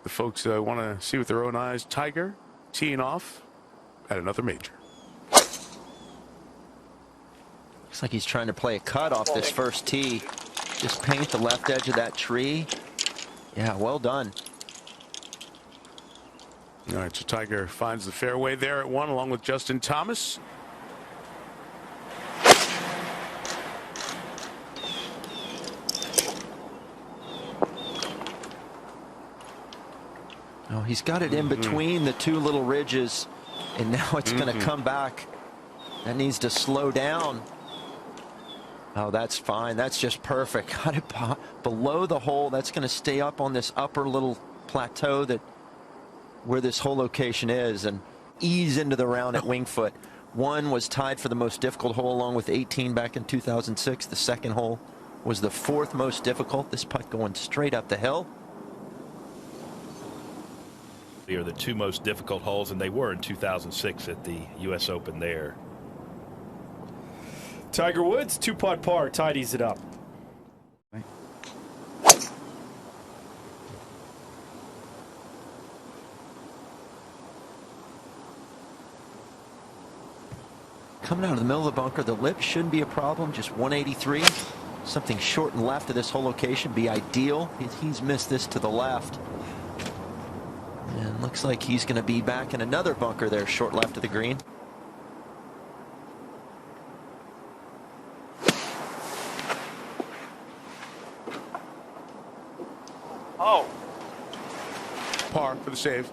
The folks want to see with their own eyes. Tiger teeing off at another major. Looks like he's trying to play a cut off this first tee. Just paint the left edge of that tree. Yeah, well done. All right, so Tiger finds the fairway there at 1 along with Justin Thomas. Oh, he's got it in between the two little ridges, and now it's going to come back. That needs to slow down. Oh, that's fine. That's just perfect. Got it below the hole. That's going to stay up on this upper little plateau that where this whole location is, and ease into the round at Winged Foot. 1 was tied for the most difficult hole along with 18 back in 2006. The second hole was the 4th most difficult. This putt going straight up the hill. They are the 2 most difficult holes, and they were in 2006 at the U.S. Open there. Tiger Woods, 2-putt par, tidies it up. Coming out of the middle of the bunker, the lip shouldn't be a problem. Just 183. Something short and left of this whole location be ideal. He's missed this to the left. And looks like he's going to be back in another bunker there, short left of the green. Oh. Par for the save.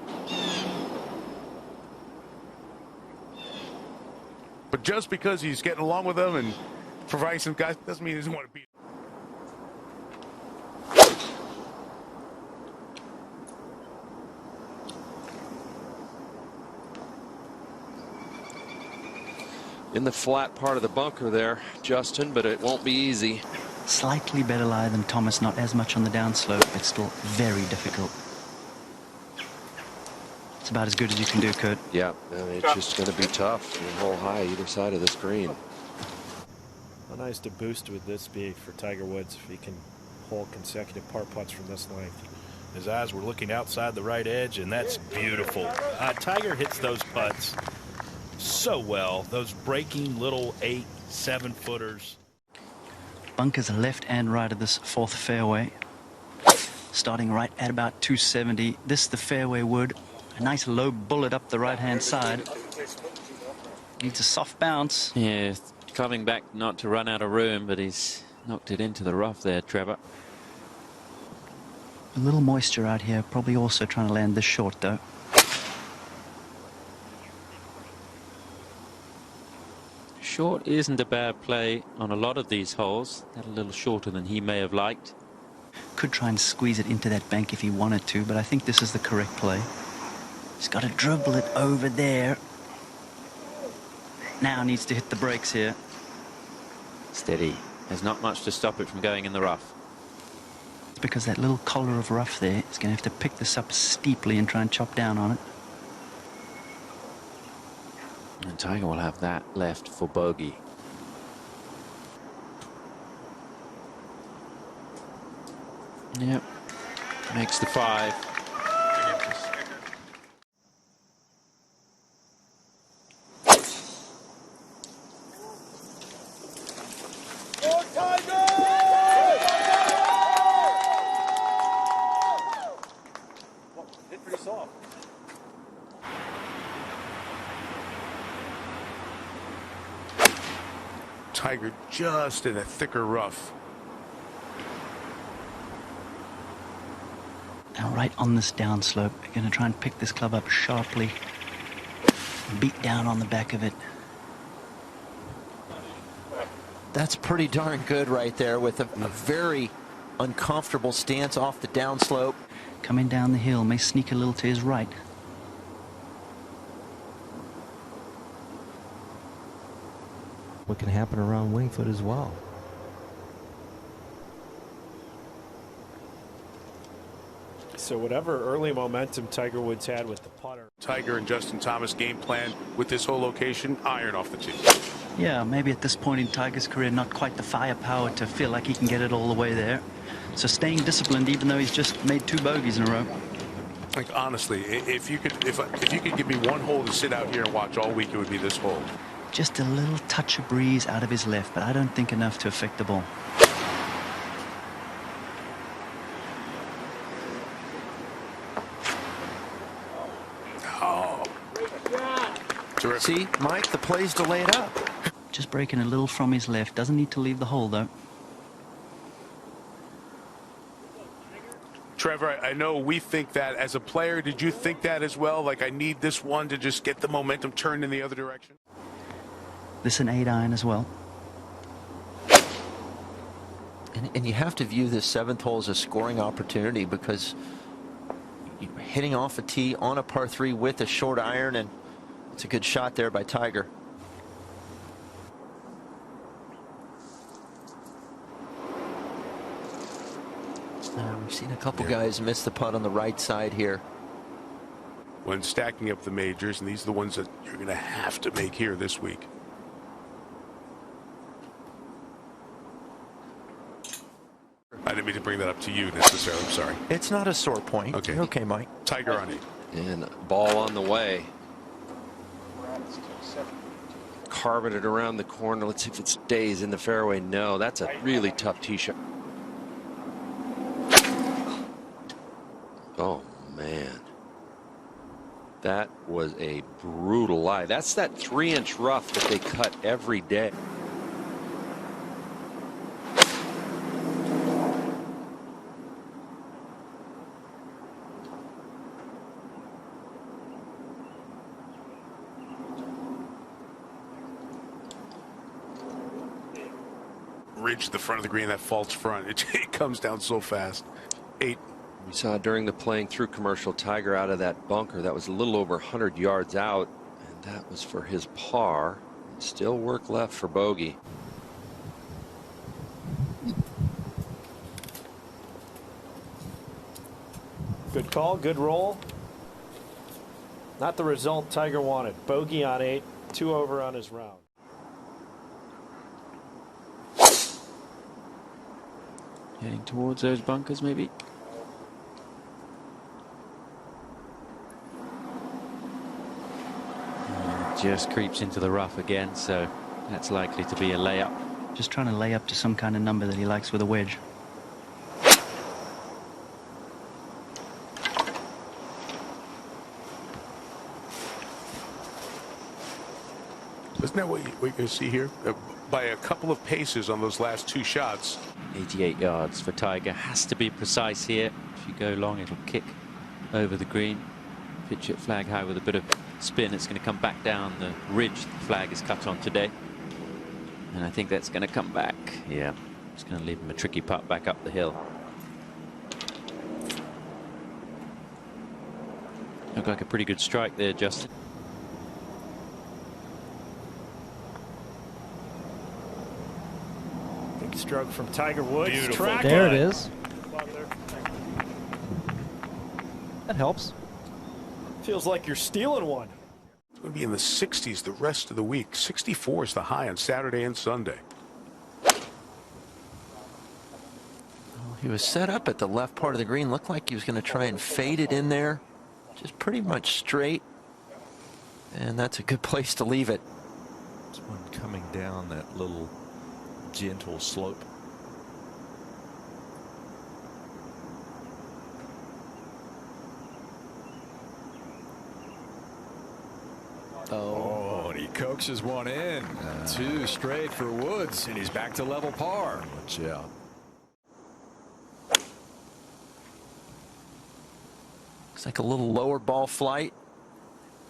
But just because he's getting along with them and providing some guys doesn't mean he doesn't want to beat. In the flat part of the bunker there, Justin, but it won't be easy. Slightly better lie than Thomas, not as much on the downslope, but still very difficult. It's about as good as you can do, Kurt. Yeah, it's just going to be tough. Hole high either side of this green. How nice to boost would this be for Tiger Woods if he can hold consecutive par putts from this length. His eyes were looking outside the right edge, and that's beautiful. Tiger hits those putts so well. Those breaking little 8-7 footers. Bunkers left and right of this 4th fairway. Starting right at about 270. This the fairway wood. A nice low bullet up the right-hand side. Needs a soft bounce. Yeah, coming back not to run out of room, but he's knocked it into the rough there, Trevor. A little moisture out here. Probably also trying to land this short, though. Short isn't a bad play on a lot of these holes. That a little shorter than he may have liked. Could try and squeeze it into that bank if he wanted to, but I think this is the correct play. He's got to dribble it over there. Now needs to hit the brakes here. Steady. There's not much to stop it from going in the rough. It's because that little collar of rough there is going to have to pick this up steeply and try and chop down on it. And Tiger will have that left for bogey. Yep. Makes the 5. Hit pretty soft. Tiger just in a thicker rough. Now right on this downslope, we're going to try and pick this club up sharply. Beat down on the back of it. That's pretty darn good right there with a very uncomfortable stance off the downslope. Coming down the hill, may sneak a little to his right. What can happen around Winged Foot as well. So whatever early momentum Tiger Woods had with the putter. Tiger and Justin Thomas game plan with this whole location, iron off the tee. Yeah, maybe at this point in Tiger's career, not quite the firepower to feel like he can get it all the way there. So staying disciplined, even though he's just made 2 bogeys in a row. Like honestly, if you could give me one hole to sit out here and watch all week, it would be this hole. Just a little touch of breeze out of his left, but I don't think enough to affect the ball. Oh. Terrific. See, Mike, the play's to lay it up. Just breaking a little from his left. Doesn't need to leave the hole, though. Trevor, I know we think that as a player. Did you think that as well? Like, I need this one to just get the momentum turned in the other direction? This an 8-iron as well. And you have to view this 7th hole as a scoring opportunity because you're hitting off a tee on a par 3 with a short iron, and it's a good shot there by Tiger. We've seen a couple guys miss the putt on the right side here. When stacking up the majors, and these are the ones that you're going to have to make here this week. I didn't mean to bring that up to you necessarily. I'm sorry. It's not a sore point. Okay. You're okay, Mike. Tiger on 8. And ball on the way. Carving it around the corner. Let's see if it stays in the fairway. No, that's a really tough tee shot. Oh, man. That was a brutal lie. That's that 3-inch rough that they cut every day. Ridge the front of the green, that false front. It comes down so fast. 8. We saw during the playing through commercial, Tiger out of that bunker. That was a little over 100 yards out, and that was for his par. Still work left for bogey. Good call, good roll. Not the result Tiger wanted. Bogey on 8, 2 over on his round. Heading towards those bunkers, maybe. Just creeps into the rough again, so that's likely to be a layup. Just trying to lay up to some kind of number that he likes with a wedge. Isn't that what you see here? By a couple of paces on those last 2 shots. 88 yards for Tiger. Has to be precise here. If you go long, it'll kick over the green. Pitch it flag high with a bit of spin. It's going to come back down the ridge the flag is cut on today. And I think that's going to come back. Yeah, it's going to leave him a tricky putt back up the hill. Looked like a pretty good strike there, Justin. Big stroke from Tiger Woods. Beautiful. There it is. That helps. Feels like you're stealing one. It's going to be in the 60s the rest of the week. 64 is the high on Saturday and Sunday. He was set up at the left part of the green. Looked like he was going to try and fade it in there. Just pretty much straight. And that's a good place to leave it. It's one coming down that little gentle slope. Oh, and he coaxes one in. 2 straight for Woods, and he's back to level par. Watch out. Looks like a little lower ball flight.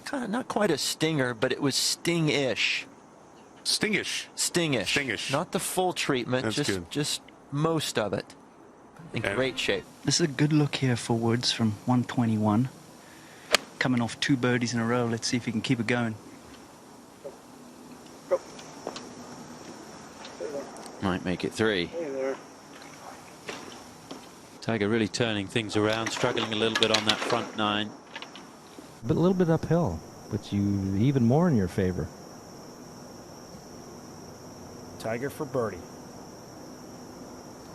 Kind of not quite a stinger, but it was sting-ish. Stingish. Stingish. Stingish. Not the full treatment, That's good. just most of it. In great shape. This is a good look here for Woods from 121. Coming off 2 birdies in a row. Let's see if he can keep it going. Might make it 3. Tiger really turning things around, struggling a little bit on that front 9. But a little bit uphill, which you even more in your favor. Tiger for birdie.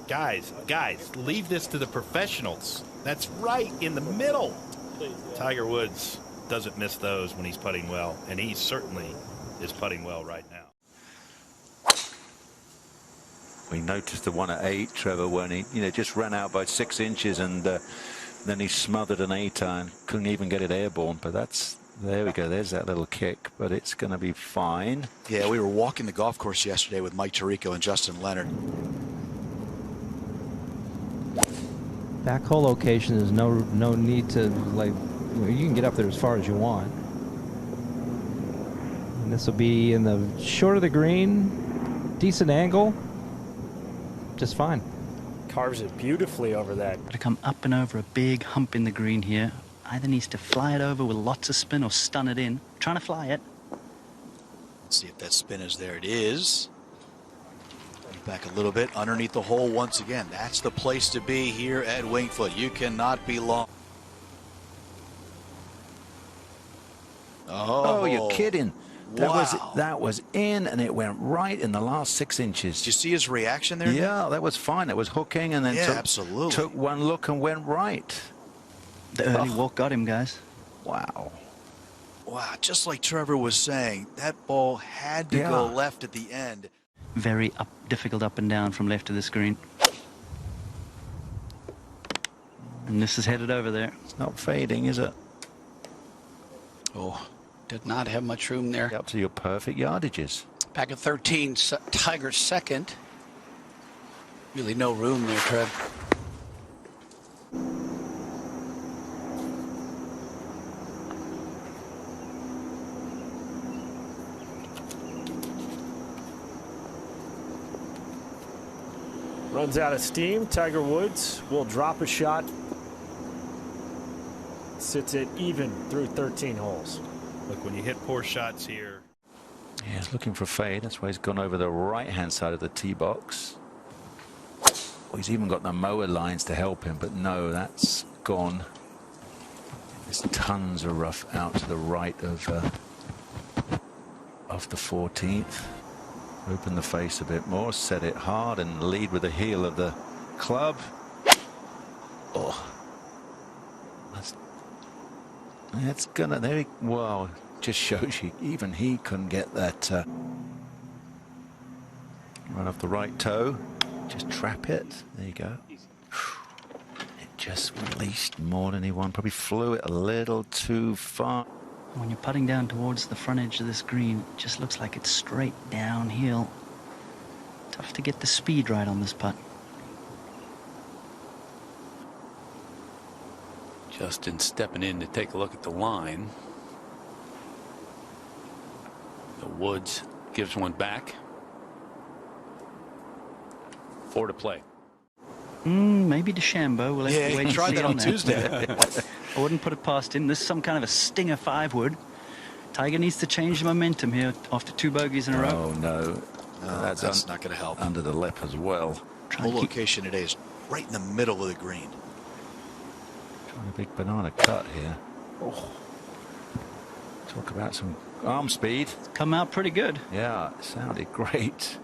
Guys, leave this to the professionals. That's right in the middle. Tiger Woods doesn't miss those when he's putting well, and he certainly is putting well right now. We noticed the one at 8, Trevor, when he just ran out by 6 inches, and then he smothered an 8-iron, couldn't even get it airborne. But there we go, there's that little kick, but it's going to be fine. Yeah, we were walking the golf course yesterday with Mike Tirico and Justin Leonard. Back hole location is no need to, like, you can get up there as far as you want. And this will be in the short of the green, decent angle, just fine. Carves it beautifully over that. Got to come up and over a big hump in the green here. Either needs to fly it over with lots of spin or stun it in. Trying to fly it. Let's see if that spin is there. It is. Back a little bit underneath the hole once again. That's the place to be here at Winged Foot. You cannot be long. Oh, you're kidding. Wow. That was in, and it went right in the last 6 inches. Did you see his reaction there? Yeah, that was fine. It was hooking, and then absolutely. Took one look and went right. The early walk got him, guys. Wow. Wow, just like Trevor was saying, that ball had to go left at the end. Very difficult up and down from left to this green. And this is headed over there. It's not fading, is it? Oh, did not have much room there. Up to your perfect yardages. Back at 13, Tiger second. Really no room there, Trev. Runs out of steam. Tiger Woods will drop a shot. Sits it even through 13 holes. Look, when you hit poor shots here. Yeah, he's looking for a fade. That's why he's gone over the right-hand side of the tee box. Well, he's even got the mower lines to help him, but no, that's gone. There's tons of rough out to the right of the 14th. Open the face a bit more, set it hard, and lead with the heel of the club. Oh, that's gonna. There, wow, just shows you even he couldn't get that right off the right toe. Just trap it. There you go. It just released more than he wanted. Probably flew it a little too far. When you're putting down towards the front edge of this green, it just looks like it's straight downhill. Tough to get the speed right on this putt. Justin stepping in to take a look at the line. The Woods gives one back. 4 to play. Maybe DeChambeau. We'll have to wait he and tried see that on Tuesday. I wouldn't put it past him. This is some kind of a stinger 5 wood. Tiger needs to change the momentum here after 2 bogeys in a row. Oh no, that's not going to help. Under the lip as well. Hole location today is right in the middle of the green. Trying a big banana cut here. Oh. Talk about some arm speed. Come out pretty good. Yeah, it sounded great.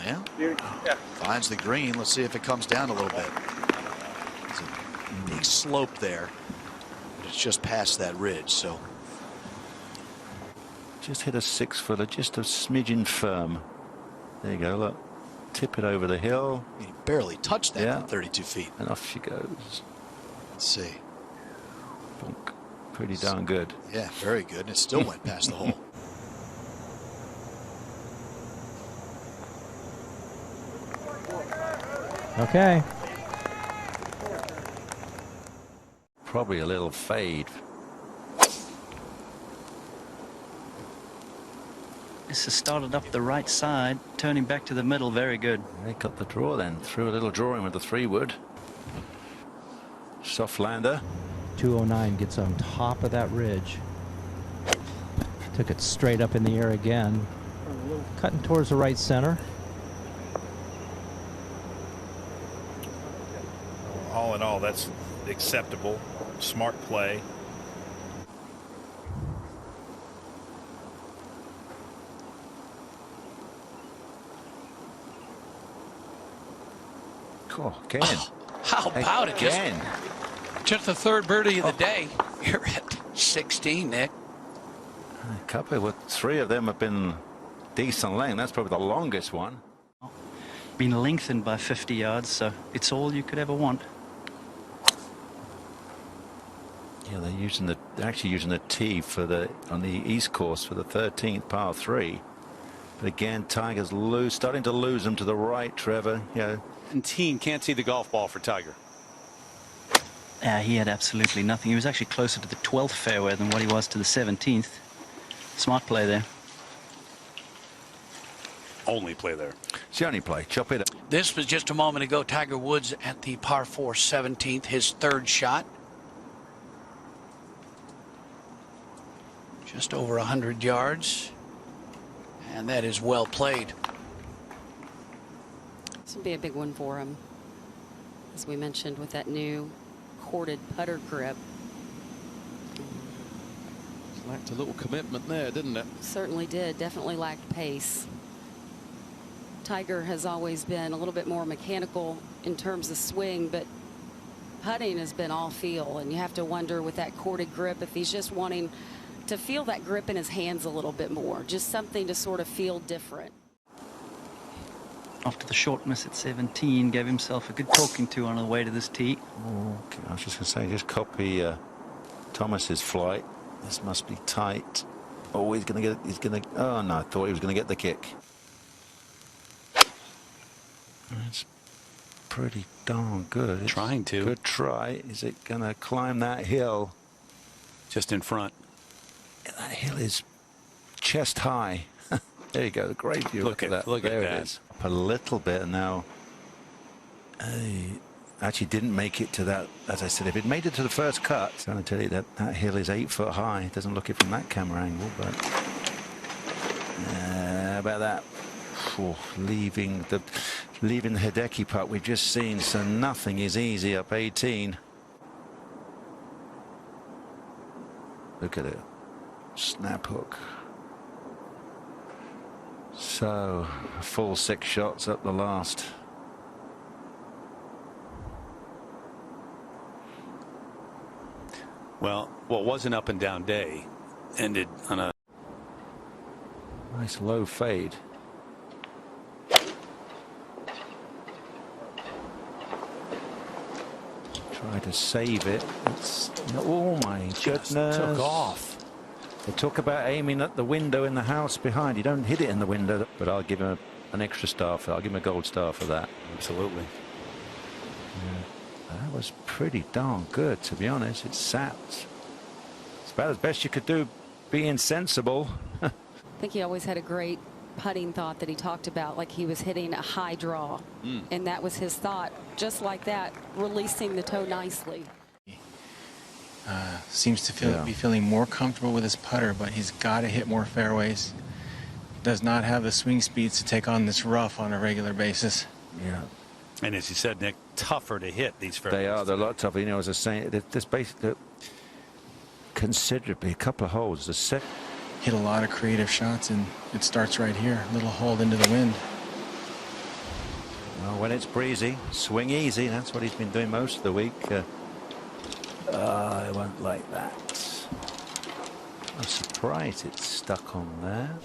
Yeah. Finds the green. Let's see if it comes down a little bit. There's a big slope there. But it's just past that ridge, so. Just hit a 6-footer, just a smidgen firm. There you go, look. Tip it over the hill. He barely touched that from 32 feet. And off she goes. Let's see. Bonk. Pretty darn good. Yeah, very good. And it still went past the hole. Okay. Probably a little fade. This has started up the right side, turning back to the middle. Very good. They got the draw then. Threw a little drawing with the 3-wood. Soft lander. 209 gets on top of that ridge. Took it straight up in the air again. Cutting towards the right center. All in all, that's acceptable. Smart play. Oh, again. How about it? Again. Just the third birdie of the day. You're at 16, Nick. A couple, three of them have been decent length. That's probably the longest one. Been lengthened by 50 yards, so it's all you could ever want. Yeah, they're actually using the tee on the East course for the 13th par 3. But again, Tiger's starting to lose them to the right, Trevor. Yeah. 17, can't see the golf ball for Tiger. He had absolutely nothing. He was actually closer to the 12th fairway than what he was to the 17th. Smart play there. Only play there. It's the only play. Chop it up. This was just a moment ago. Tiger Woods at the par 4 17th, his third shot. Just over 100 yards. And that is well played. This will be a big one for him. As we mentioned, with that new corded putter grip. Lacked a little commitment there, didn't it? Certainly did. Definitely lacked pace. Tiger has always been a little bit more mechanical in terms of swing, but putting has been all feel, and you have to wonder with that corded grip if he's just wanting to feel that grip in his hands a little bit more, just something to sort of feel different. After the short miss at 17, gave himself a good talking to on the way to this tee. Okay, I was just going to say, just copy Thomas's flight. This must be tight. Oh, he's going to oh no, I thought he was going to get the kick. That's pretty darn good. Trying to. Good try. Is it going to climb that hill? Just in front. Yeah, that hill is chest high. There you go. Great view. Look at that. Look there at that. It is. Up a little bit and now. Actually didn't make it to that. As I said, if it made it to the first cut, I'm going to tell you that hill is 8 foot high. It doesn't look it from that camera angle, but how about that? Oh, leaving the Hideki putt we've just seen, so nothing is easy up 18. Look at it. Snap hook. So, a full 6 shots up the last. Well, what was an up and down day ended on a nice low fade. Try to save it. It's, oh my goodness. took off. They talk about aiming at the window in the house behind. You don't hit it in the window, but I'll give him an extra star for that. I'll give him a gold star for that. Absolutely. Yeah. That was pretty darn good, to be honest. It sat. It's about as best you could do, being sensible. I think he always had a great putting thought that he talked about, like he was hitting a high draw. And that was his thought, just like that, releasing the toe nicely. Seems to be feeling more comfortable with his putter, but he's got to hit more fairways. Does not have the swing speeds to take on this rough on a regular basis. Yeah. And as you said, Nick, tougher to hit these fairways. They are. They're a lot tougher. You know, as I was saying, there's basically considerably a couple of holes. Hit a lot of creative shots, and it starts right here. Little hole into the wind. Well, when it's breezy, swing easy. That's what he's been doing most of the week. I won't like that. I'm surprised it's stuck on there.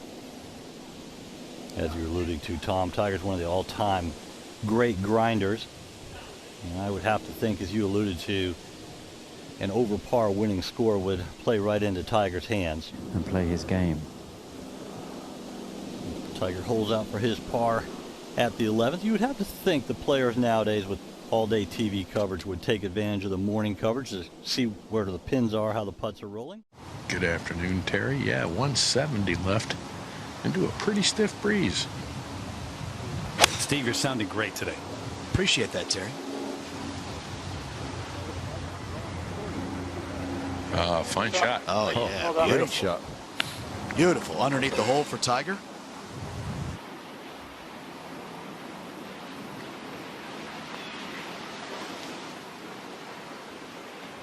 As you're alluding to, Tom, Tiger's one of the all-time great grinders. And I would have to think, as you alluded to, an over par winning score would play right into Tiger's hands. And play his game. Tiger holds out for his par at the 11th. You would have to think the players nowadays with all-day TV coverage would take advantage of the morning coverage to see where the pins are, how the putts are rolling. Good afternoon, Terry. Yeah, 170 left into a pretty stiff breeze. Steve, you're sounding great today. Appreciate that, Terry. Fine shot. Oh, yeah. Great Beautiful shot. Beautiful. Underneath the hole for Tiger.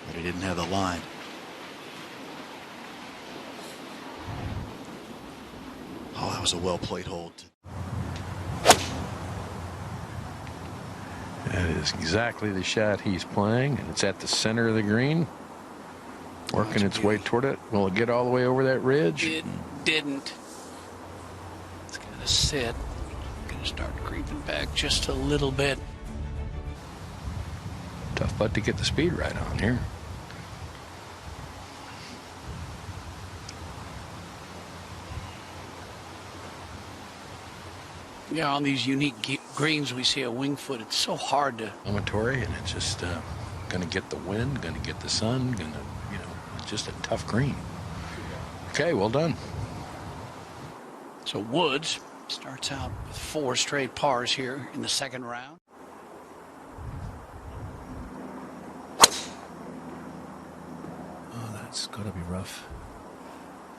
But he didn't have the line. Oh, that was a well-played hold. That is exactly the shot he's playing, and it's at the center of the green, working its way toward it. Will it get all the way over that ridge? It didn't. It's going to sit. Going to start creeping back just a little bit. Tough putt to get the speed right on here. Yeah, on these unique greens we see a Winged Foot. It's so hard to. Amatory, and it's just going to get the wind, going to get the sun, going to, you know, it's just a tough green. Okay, well done. So Woods starts out with 4 straight pars here in the second round. Oh, that's got to be rough.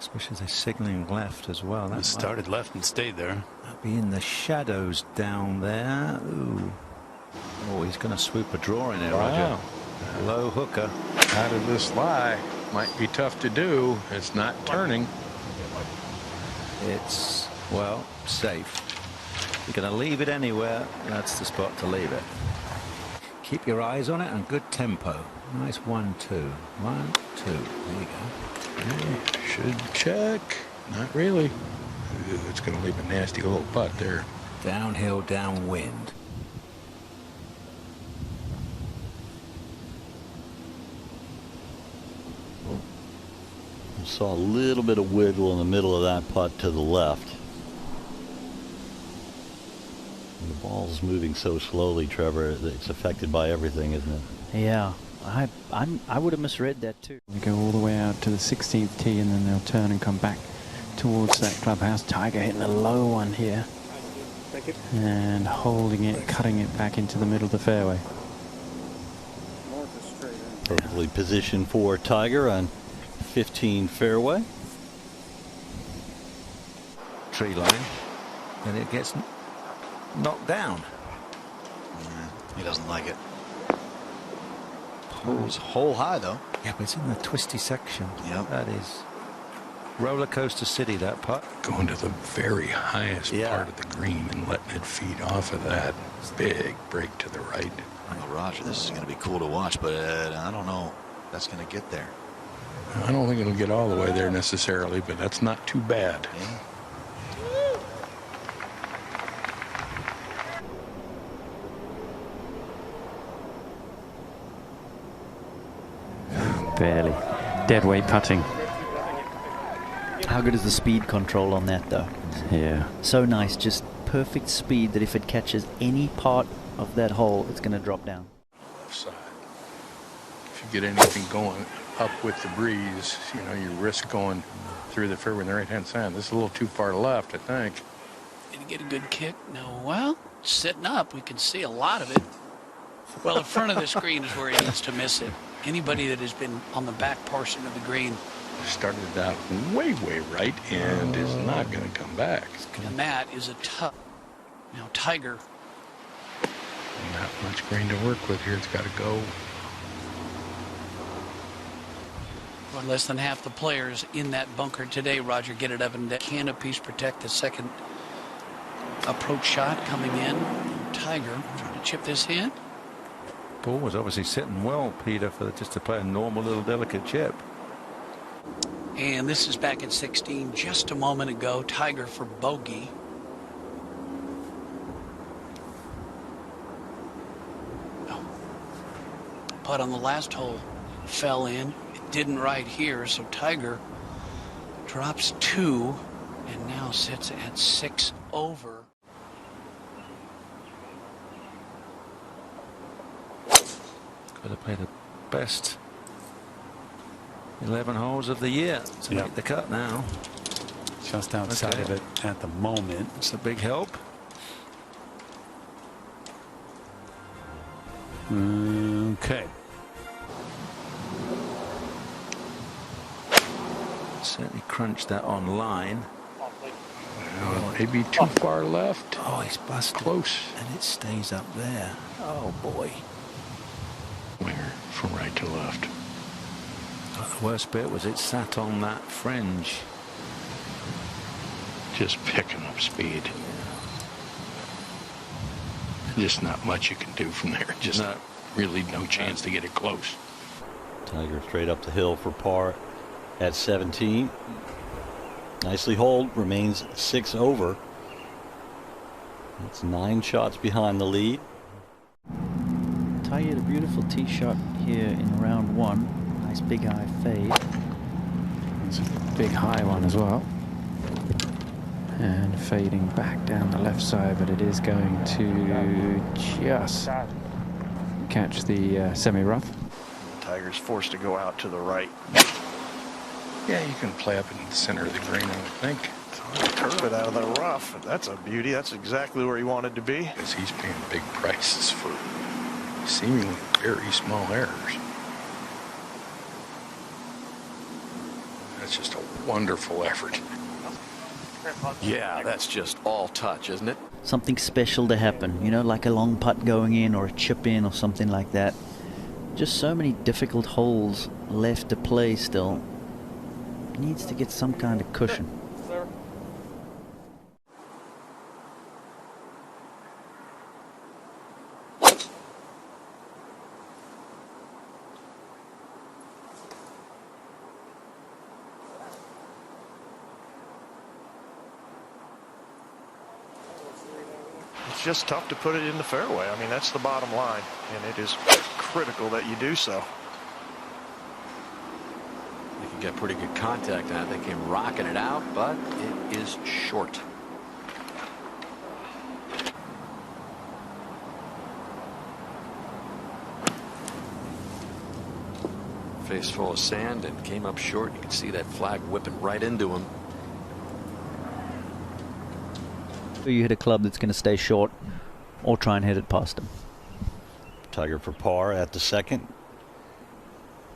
Especially as they're signaling left as well. It started left and stayed there. That'd be in the shadows down there. Ooh. Oh, he's going to swoop a draw in there, Wow. Roger. Low hooker. How did this lie? Might be tough to do. It's not turning. It's, well, safe. You're going to leave it anywhere, that's the spot to leave it. Keep your eyes on it and good tempo. Nice 1, 2. 1, 2. There you go. Should check. Not really. Ooh, it's going to leave a nasty little putt there. Downhill, downwind. Saw a little bit of wiggle in the middle of that putt to the left. The ball's moving so slowly, Trevor, that it's affected by everything, isn't it? Yeah, I would have misread that too. We go all the way out to the 16th tee, and then they'll turn and come back towards that clubhouse. Tiger hitting a low one here, and holding it, cutting it back into the middle of the fairway. Perfectly positioned for Tiger on 15 fairway. Tree line. And it gets knocked down. He doesn't like it. It's hole high, though. Yeah, but it's in the twisty section. Yep. That is roller coaster city, that putt. Going to the very highest part of the green and letting it feed off of that big break to the right. Well, Roger, this is going to be cool to watch, but I don't know if that's going to get there. I don't think it'll get all the way there necessarily, but that's not too bad. Yeah. Barely. Dead weight putting. How good is the speed control on that, though? Yeah. So nice. Just perfect speed that if it catches any part of that hole, it's going to drop down. Left side. If you get anything going up with the breeze, you know, you risk going through the fairway on the right-hand side. This is a little too far left, I think. Did he get a good kick? No. Well, sitting up, we can see a lot of it. Well, in front of the screen is where he needs to miss it. Anybody that has been on the back portion of the green. Started out way right and is not going to come back. And that is a tough. Now, Tiger. Not much green to work with here. It's got to go. Well, less than half the players in that bunker today, Roger, get it up and canopies protect the second approach shot coming in. Tiger trying to chip this in. Ball was obviously sitting well, Peter, for just to play a normal little delicate chip. And this is back at 16 just a moment ago. Tiger for bogey. Oh. Putt on the last hole fell in. It didn't right here, so Tiger drops 2 and now sits at 6 over. Got to play the best 11 holes of the year to make the cut now. Just outside of it at the moment. It's a big help. Okay. Certainly crunched that on line. Maybe too far left. Oh, he's busted. Close. And it stays up there. Oh, boy. Winger from right to left. The worst bit was it sat on that fringe. Just picking up speed. just not much you can do from there. Just really no chance to get it close. Tiger straight up the hill for par at 17. Nicely holed, remains 6 over. It's 9 shots behind the lead. Tiger had a beautiful tee shot here in round 1. Nice big high fade. It's a big high one as well. And fading back down the left side, but it is going to just catch the semi-rough. Tiger's forced to go out to the right. Yeah, you can play up in the center of the green, I would think. Curve it out of the rough. That's a beauty. That's exactly where he wanted to be. Because he's paying big prices for seemingly very small errors. That's just a wonderful effort. Yeah, that's just all touch, isn't it? Something special to happen, you know, like a long putt going in or a chip in or something like that. Just so many difficult holes left to play still. Needs to get some kind of cushion. It's just tough to put it in the fairway. I mean, that's the bottom line, and it is critical that you do so. They can get pretty good contact on it. They came rocking it out, but it is short. Face full of sand and came up short. You can see that flag whipping right into him. You hit a club that's going to stay short or try and hit it past him. Tiger for par at the second.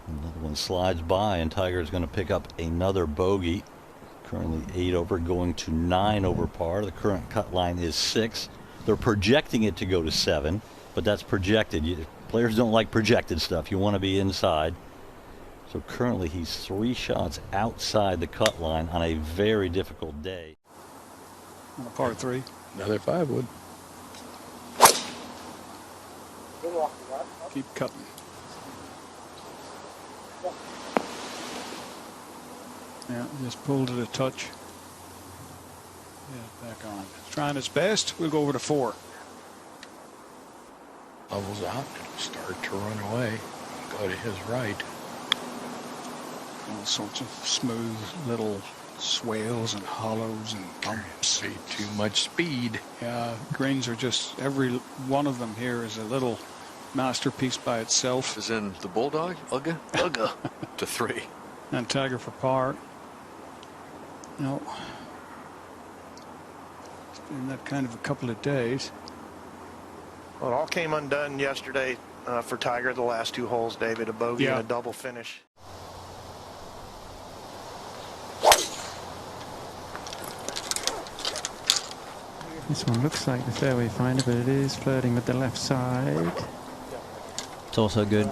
Another one slides by, and Tiger is going to pick up another bogey. Currently 8 over, going to 9 over par. The current cut line is 6. They're projecting it to go to 7, but that's projected. Players don't like projected stuff. You want to be inside. So currently he's 3 shots outside the cut line on a very difficult day. On a par 3. Another 5 wood. Keep cutting. Yeah, just pulled it a touch. Yeah, back on. Trying its best. We'll go over to 4. Levels out. Start to run away. Go to his right. All sorts of smooth little swales and hollows and bumps. Too much speed. Yeah, greens are just, every one of them here is a little masterpiece by itself. Is in the Bulldog, Ugga, to 3. And Tiger for par. No. It's been that kind of a couple of days. Well, it all came undone yesterday for Tiger, the last 2 holes, David. A bogey and a double finish. This one looks like the fairway finder, but it is flirting with the left side. It's also good.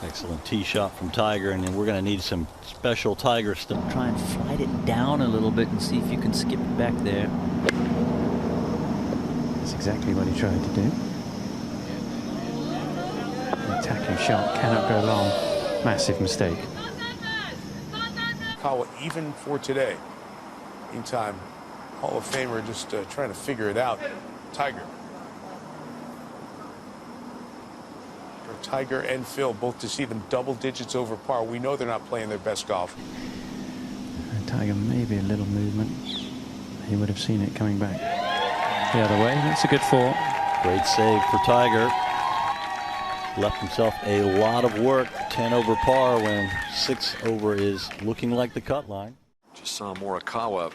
Excellent tee shot from Tiger, and then we're going to need some special Tiger stuff. Try and flight it down a little bit and see if you can skip it back there. That's exactly what he tried to do. The attacking shot cannot go long. Massive mistake. Kawa, even for today, meantime, Hall of Famer just trying to figure it out. Tiger. For Tiger and Phil, both to see them double digits over par. We know they're not playing their best golf. And Tiger maybe a little movement. He would have seen it coming back the other way. That's a good 4. Great save for Tiger. Left himself a lot of work. 10 over par when 6 over is looking like the cut line. Just saw Morikawa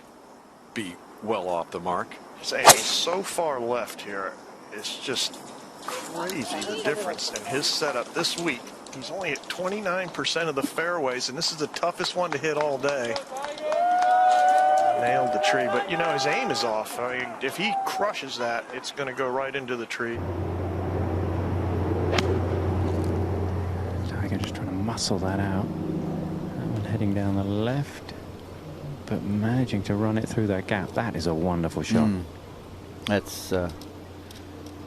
be well off the mark. Saying he's so far left here. It's just crazy the difference in his setup this week. He's only at 29% of the fairways, and this is the toughest one to hit all day. Nailed the tree, but you know, his aim is off. I mean, if he crushes that, it's going to go right into the tree. Tiger just trying to muscle that out. That one heading down the left, but managing to run it through that gap. That is a wonderful shot. That's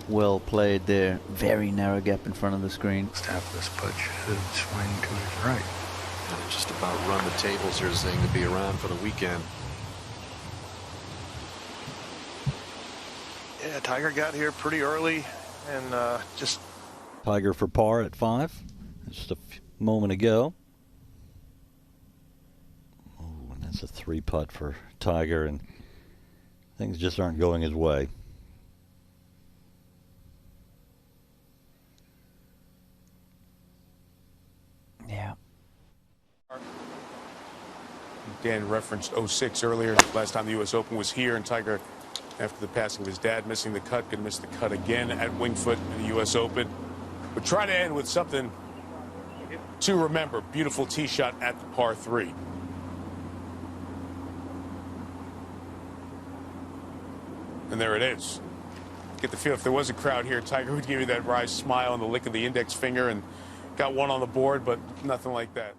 well played there. Very narrow gap in front of the screen. Half of this putt should swing to his right. Just about run the tables here, saying to be around for the weekend. Yeah, Tiger got here pretty early and just. Tiger for par at 5. Just a moment ago. Oh, and that's a 3-putt for Tiger, and things just aren't going his way. Yeah. Dan referenced 06 earlier. Last time the U.S. Open was here, and Tiger, after the passing of his dad, missing the cut, going to miss the cut again at Winged Foot in the U.S. Open. But try to end with something to remember. Beautiful tee shot at the par 3. And there it is. Get the feel if there was a crowd here, Tiger would give you that wry smile and the lick of the index finger, and got one on the board, but nothing like that.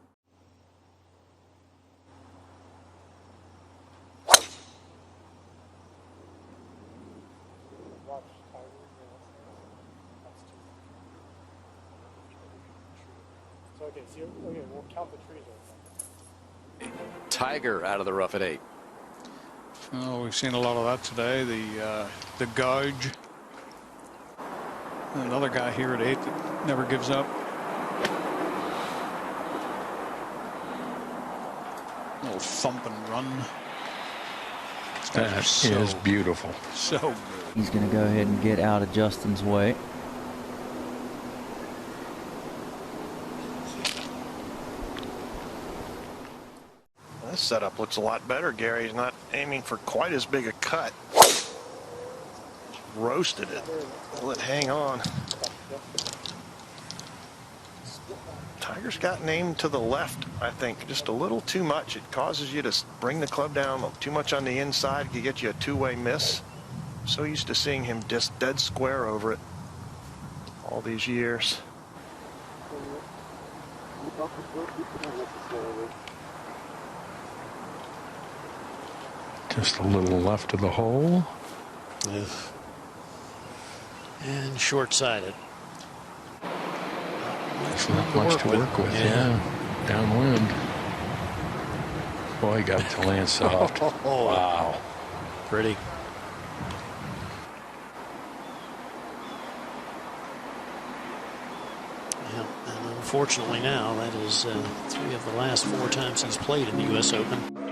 We'll count the trees. Tiger out of the rough at 8. Oh, we've seen a lot of that today. The gouge. Another guy here at 8 that never gives up. Little thump and run. That is beautiful. So good. He's going to go ahead and get out of Justin's way. This setup looks a lot better, Gary. He's not aiming for quite as big a cut. Roasted it. Let it hang on. Tiger's gotten aimed to the left, I think, just a little too much. It causes you to bring the club down too much on the inside. It could get you a two-way miss. So used to seeing him just dead square over it all these years. Just a little left of the hole. And short-sided. There's not much to work with. Yeah. Downwind. Boy, he got it to land soft. Wow. Pretty. Yeah, and unfortunately now, that is 3 of the last 4 times he's played in the U.S. Open.